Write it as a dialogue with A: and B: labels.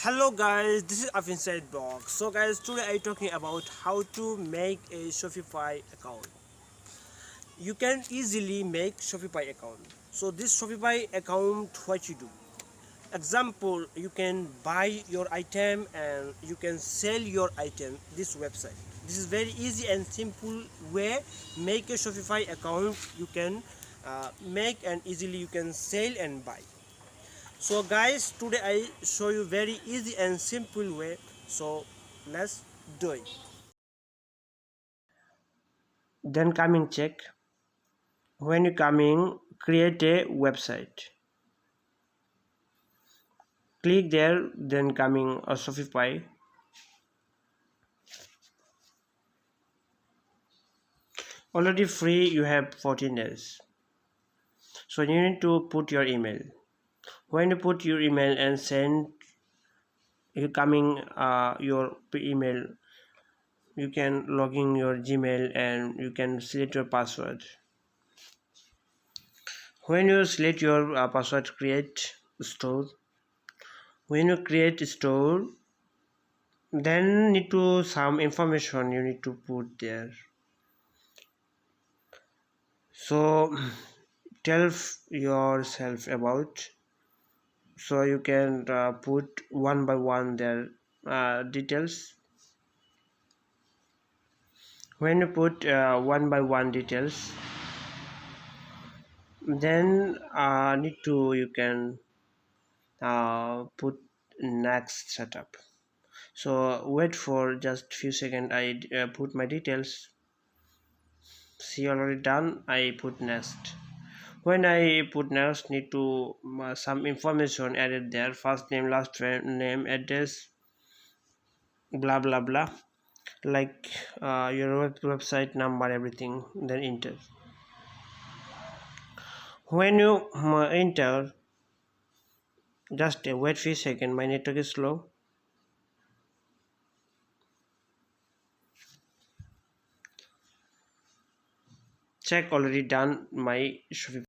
A: Hello guys, this is Af Inside Blog. So guys, today I talking about how to make a Shopify account. You can easily make Shopify account. So this Shopify account, what you do? Example, you can buy your item and you can sell your item this website. This is very easy and simple way. Make a Shopify account. You can make and easily you can sell and buy. So guys, today I show you very easy and simple way. So let's do it. Then coming check. When you coming, create a website. Click there, then coming a Shopify. Already free, you have 14 days. So you need to put your email. When you put your email and send, you coming your email, you can log in your Gmail and you can select your password. When you select your password, create store. When you create store, then need to some information you need to put there. So tell yourself about, so you can put one by one their details. When you put one by one details, then need to you can put next setup. So wait for just few seconds. I put my details. See, already done. I put next. When I put next, need to some information added there: first name, last name, address, blah blah blah, like your website number, everything. Then enter. When you enter, just wait few seconds. My network is slow. Check, already done my Shopify.